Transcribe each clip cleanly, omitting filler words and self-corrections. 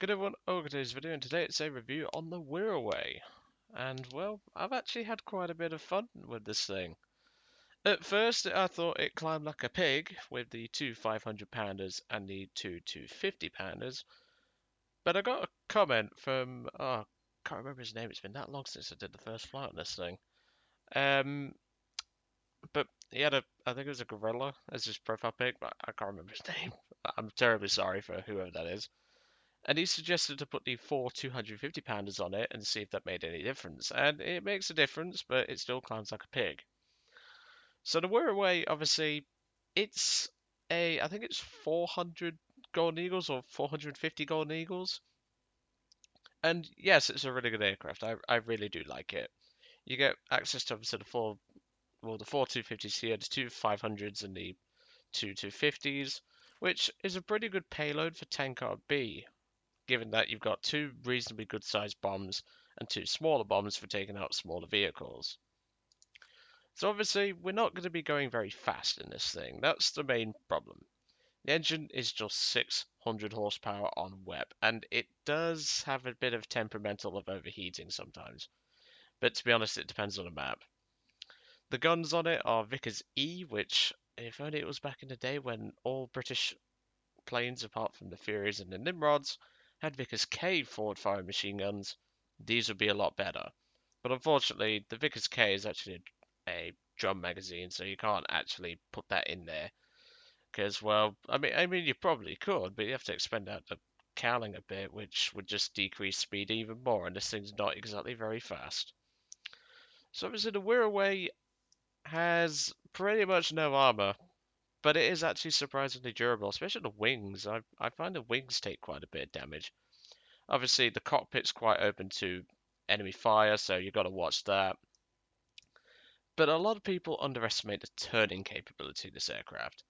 Good everyone, today's video, and today it's a review on the Wirraway. And well, I've actually had quite a bit of fun with this thing. At first, I thought it climbed like a pig with the two 500-pounders and the two 250-pounders. But I got a comment from, I can't remember his name, it's been that long since I did the first flight on this thing. Um, but he had I think it was a gorilla as his profile pic, but I can't remember his name. I'm terribly sorry for whoever that is. And he suggested to put the four 250-pounders on it and see if that made any difference. And it makes a difference, but it still climbs like a pig. So the Wirraway, obviously, I think it's 400 Golden Eagles or 450 Golden Eagles. And yes, it's a really good aircraft. I really do like it. You get access to obviously the four 250s here, the two 500s and the two 250s, which is a pretty good payload for Tank B, given that you've got two reasonably good sized bombs and two smaller bombs for taking out smaller vehicles. So obviously we're not going to be going very fast in this thing. That's the main problem. The engine is just 600 horsepower on web, and it does have a bit of temperamental of overheating sometimes. But to be honest, it depends on the map. The guns on it are Vickers E, which, if only it was back in the day when all British planes, apart from the Furies and the Nimrods, had Vickers K forward-firing machine guns, these would be a lot better. But unfortunately, the Vickers K is actually a drum magazine, so you can't actually put that in there. Because, well, I mean, you probably could, but you have to expend out the cowling a bit, which would just decrease speed even more, and this thing's not exactly very fast. So obviously the Wirraway has pretty much no armor, but it is actually surprisingly durable, especially the wings. I find the wings take quite a bit of damage. Obviously, the cockpit's quite open to enemy fire, so you've got to watch that. But a lot of people underestimate the turning capability of this aircraft.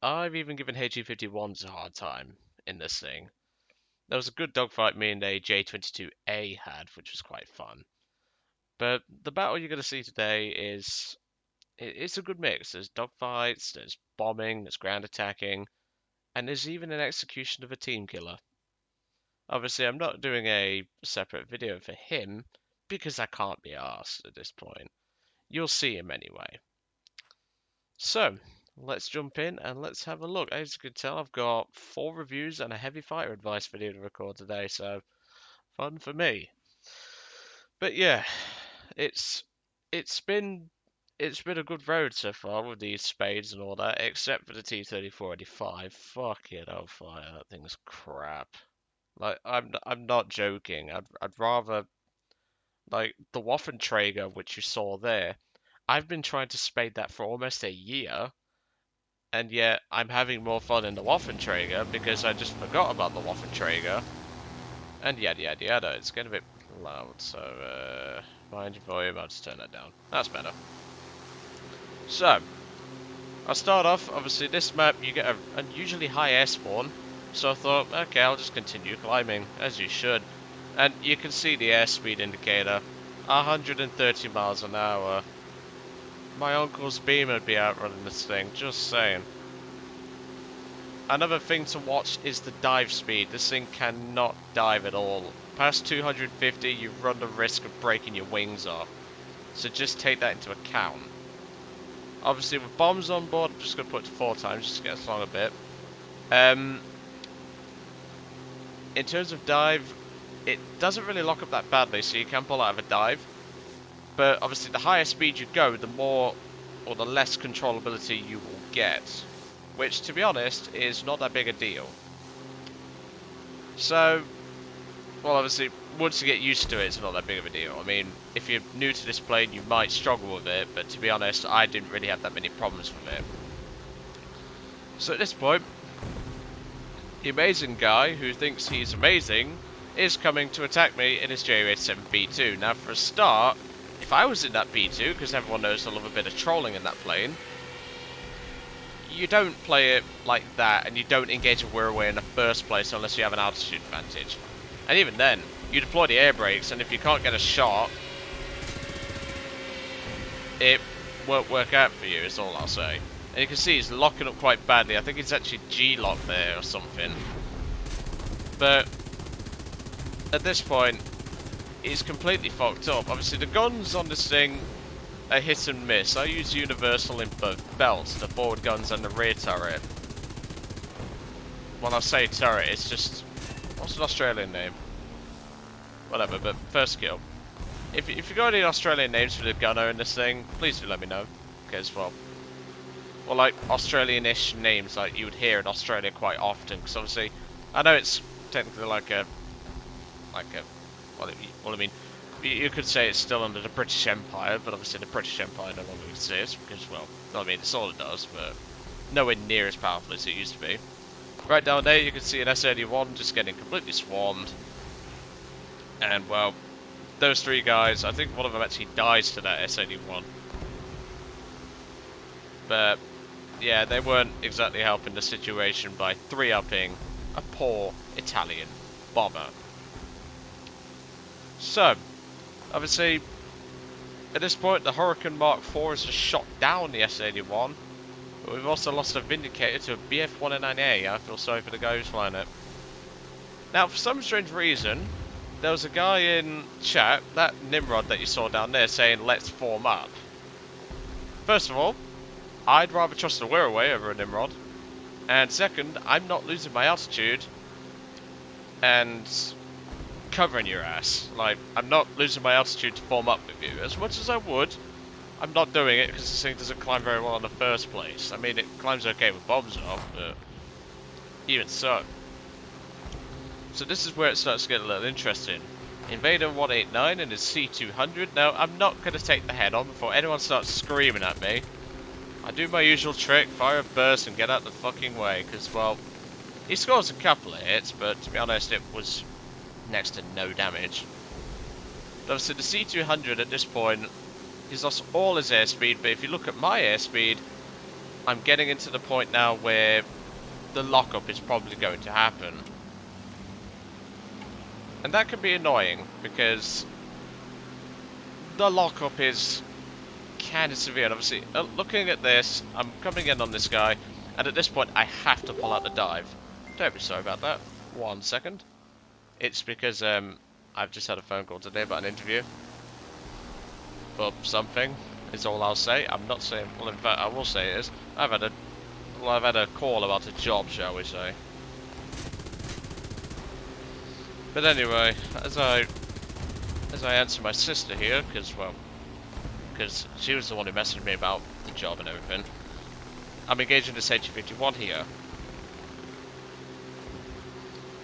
I've even given HE-51s a hard time in this thing. There was a good dogfight me and a J-22A had, which was quite fun. But the battle you're going to see today it's a good mix. There's dogfights, there's bombing, there's ground attacking, and there's even an execution of a team killer. Obviously, I'm not doing a separate video for him because I can't be asked at this point. You'll see him anyway. So, let's jump in and let's have a look. As you can tell, I've got 4 reviews and a heavy fighter advice video to record today, so fun for me. But yeah, it's it's been it's been a good road so far with these spades and all that, except for the T-34-85. Fucking hellfire, that thing's crap. Like I'm not joking. I'd rather, like, the Waffenträger which you saw there. I've been trying to spade that for almost a year, and yet I'm having more fun in the Waffenträger because I just forgot about the Waffenträger. And yada yada yada. It's getting a bit loud, so mind your volume. I'll just turn that down. That's better. So I'll start off. Obviously, this map you get an unusually high air spawn. So I thought, okay, I'll just continue climbing, as you should. And you can see the airspeed indicator, 130 miles an hour. My uncle's beam would be outrunning this thing, just saying. Another thing to watch is the dive speed. This thing cannot dive at all. Past 250, you run the risk of breaking your wings off. So just take that into account. Obviously, with bombs on board, I'm just going to put it to 4 times, just to get us along a bit. In terms of dive, it doesn't really lock up that badly, so you can pull out of a dive. But obviously, the higher speed you go, the more or the less controllability you will get. Which, to be honest, is not that big a deal. So, well, obviously, once you get used to it, it's not that big of a deal. I mean, if you're new to this plane, you might struggle with it, but to be honest, I didn't really have that many problems with it. So at this point, the amazing guy who thinks he's amazing is coming to attack me in his Ju-87 B2. Now, for a start, if I was in that B2, because everyone knows I love a bit of trolling in that plane, you don't play it like that, and you don't engage a Wirraway in the first place unless you have an altitude advantage. And even then, you deploy the air brakes, and if you can't get a shot, it won't work out for you, is all I'll say. And you can see he's locking up quite badly. I think it's actually G-lock there or something. But at this point, it's completely fucked up. Obviously, the guns on this thing are hit and miss. I use universal in both belts, the forward guns and the rear turret. When I say turret, it's just... what's an Australian name? Whatever, but first kill. If you got any Australian names for the gunner in this thing, please do let me know. Because, well, like Australian-ish names like you would hear in Australia quite often. Because obviously, I know it's technically like a, well, I mean, you could say it's still under the British Empire, but obviously the British Empire no longer exists because, well, I mean, it's all it does, but nowhere near as powerful as it used to be. Right down there, you can see an S-81 just getting completely swarmed. And, well, those three guys, I think one of them actually dies to that S-81. But, yeah, they weren't exactly helping the situation by 3-upping a poor Italian bomber. So, obviously, at this point, the Hurricane Mark IV has just shot down the S-81. But we've also lost a Vindicator to a BF-109A. I feel sorry for the guy who's flying it. Now, for some strange reason, there was a guy in chat, that Nimrod that you saw down there, saying, let's form up. First of all, I'd rather trust a Wirraway over a Nimrod. And second, I'm not losing my altitude and covering your ass. Like, I'm not losing my altitude to form up with you. As much as I would, I'm not doing it because this thing doesn't climb very well in the first place. I mean, it climbs okay with bombs off, but even so. So this is where it starts to get a little interesting. Invader 189 and his C200. Now, I'm not going to take the head on before anyone starts screaming at me. I do my usual trick, fire a burst and get out the fucking way, because, well, he scores a couple of hits, but to be honest, it was next to no damage. But obviously, the C200 at this point, he's lost all his airspeed, but if you look at my airspeed, I'm getting into the point now where the lockup is probably going to happen. And that can be annoying, because the lockup is kind of severe. And obviously, looking at this, I'm coming in on this guy, and at this point, I have to pull out the dive. Don't be sorry about that. 1 second. It's because I've just had a phone call today about an interview. Or something, is all I'll say. I'm not saying, well, in fact, I will say it is. I've had a call about a job, shall we say. But anyway, as I answer my sister here, because she was the one who messaged me about the job and everything, I'm engaging this HE51 here.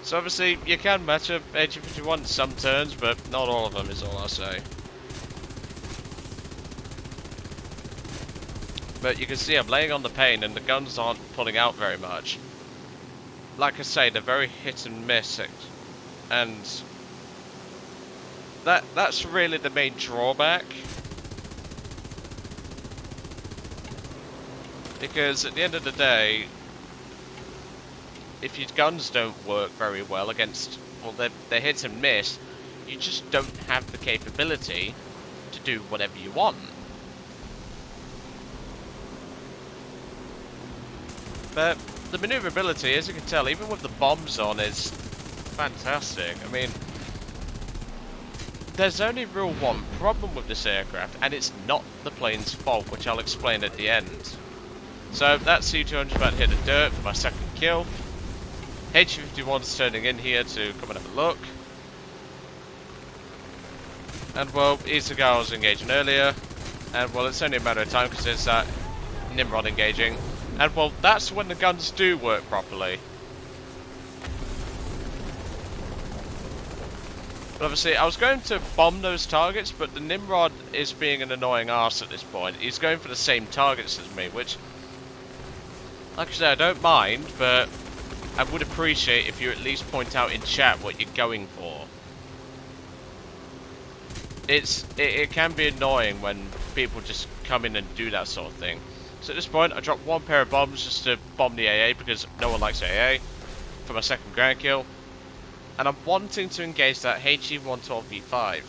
So obviously, you can match up HE51 in some turns, but not all of them is all I'll say. But you can see I'm laying on the pain and the guns aren't pulling out very much. Like I say, they're very hit and miss. And that's really the main drawback. Because at the end of the day, if your guns don't work very well against, well, they're hit and miss, you just don't have the capability to do whatever you want. But the maneuverability, as you can tell, even with the bombs on, is fantastic. I mean, there's only real one problem with this aircraft, and it's not the plane's fault, which I'll explain at the end. So that C200 about to hit the dirt for my second kill. HE51's turning in here to come and have a look. And well, he's the guy I was engaging earlier. And well, it's only a matter of time because there's that Nimrod engaging. And well, that's when the guns do work properly. But obviously, I was going to bomb those targets, but the Nimrod is being an annoying arse at this point. He's going for the same targets as me, which, like I said, I don't mind, but I would appreciate if you at least point out in chat what you're going for. It can be annoying when people just come in and do that sort of thing. So at this point, I dropped one pair of bombs just to bomb the AA because no one likes AA for my second ground kill. And I'm wanting to engage that HE-112V5.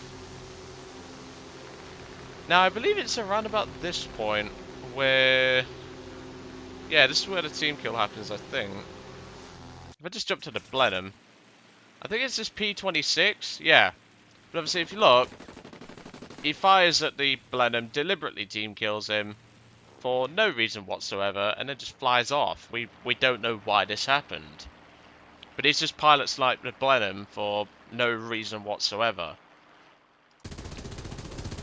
Now, I believe it's around about this point where... yeah, this is where the team kill happens, I think. If I just jump to the Blenheim, I think it's just P26. Yeah. But obviously, if you look, he fires at the Blenheim, deliberately team kills him for no reason whatsoever, and then just flies off. We don't know why this happened. But he's just pilot sniped the Blenheim for no reason whatsoever.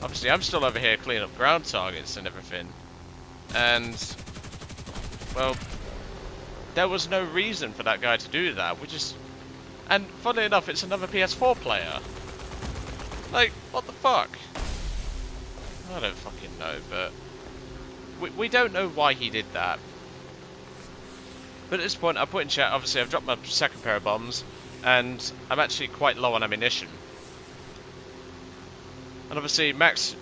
Obviously, I'm still over here cleaning up ground targets and everything. And, well, there was no reason for that guy to do that. And funnily enough, it's another PS4 player. Like, what the fuck? I don't fucking know, but we don't know why he did that. But at this point, I put in chat, obviously I've dropped my second pair of bombs, and I'm actually quite low on ammunition. And obviously Max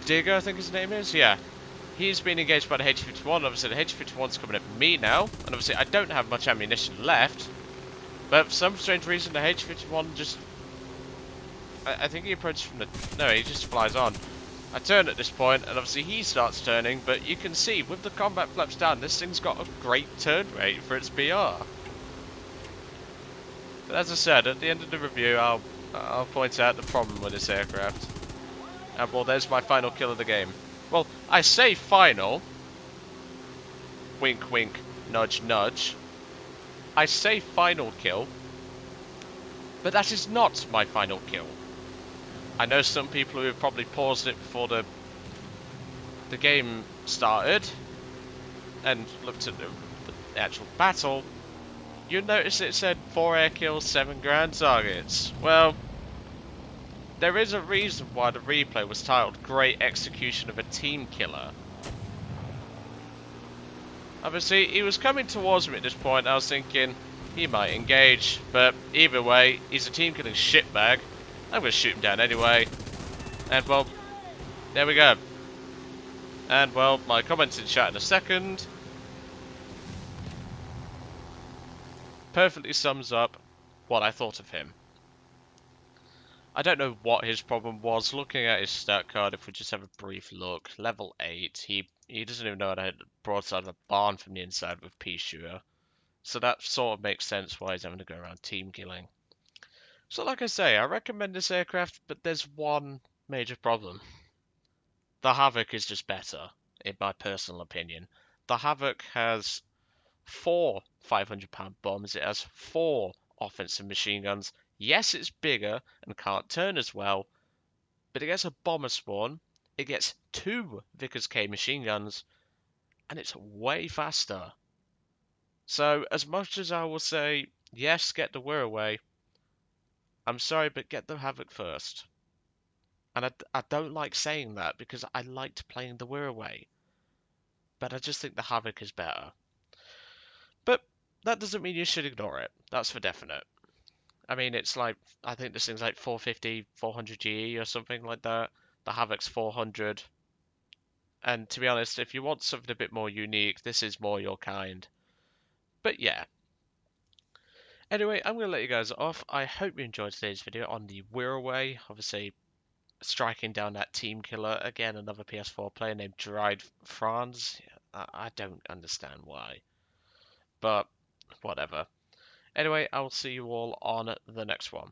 Digger, I think his name is, yeah. He's been engaged by the H-51, obviously the H-51's coming at me now, and obviously I don't have much ammunition left. But for some strange reason, the H-51 just... I think he approaches from the... No, he just flies on. I turn at this point, and obviously he starts turning, but you can see, with the combat flaps down, this thing's got a great turn rate for its BR. But as I said, at the end of the review, I'll point out the problem with this aircraft. And well, there's my final kill of the game. Well, I say final. Wink, wink, nudge, nudge. I say final kill, but that is not my final kill. I know some people who have probably paused it before the game started and looked at the actual battle. You'll notice it said 4 air kills, 7 ground targets. Well, there is a reason why the replay was titled Great Execution of a Team Killer. Obviously, he was coming towards me at this point. I was thinking he might engage, but either way, he's a team killing shitbag. I'm going to shoot him down anyway. And well, there we go. And well, my comments in chat in a second perfectly sums up what I thought of him. I don't know what his problem was. Looking at his stat card, if we just have a brief look, level 8, he doesn't even know how to hit the broadside of a barn from the inside with pea shooter. So that sort of makes sense why he's having to go around team killing. So like I say, I recommend this aircraft, but there's one major problem. The Havoc is just better, in my personal opinion. The Havoc has 4 500-pound bombs, it has 4 offensive machine guns. Yes, it's bigger and can't turn as well, but it gets a bomber spawn, it gets 2 Vickers K machine guns, and it's way faster. So, as much as I will say, yes, get the Wirraway, I'm sorry, but get the Havoc first. And I don't like saying that because I liked playing the Wirraway. But I just think the Havoc is better. But that doesn't mean you should ignore it. That's for definite. I mean, it's like, I think this thing's like 450, 400 GE or something like that. The Havoc's 400. And to be honest, if you want something a bit more unique, this is more your kind. But yeah. Anyway, I'm going to let you guys off. I hope you enjoyed today's video on the Wirraway. Obviously, striking down that team killer. Again, another PS4 player named Dried Franz. I don't understand why. But, whatever. Anyway, I will see you all on the next one.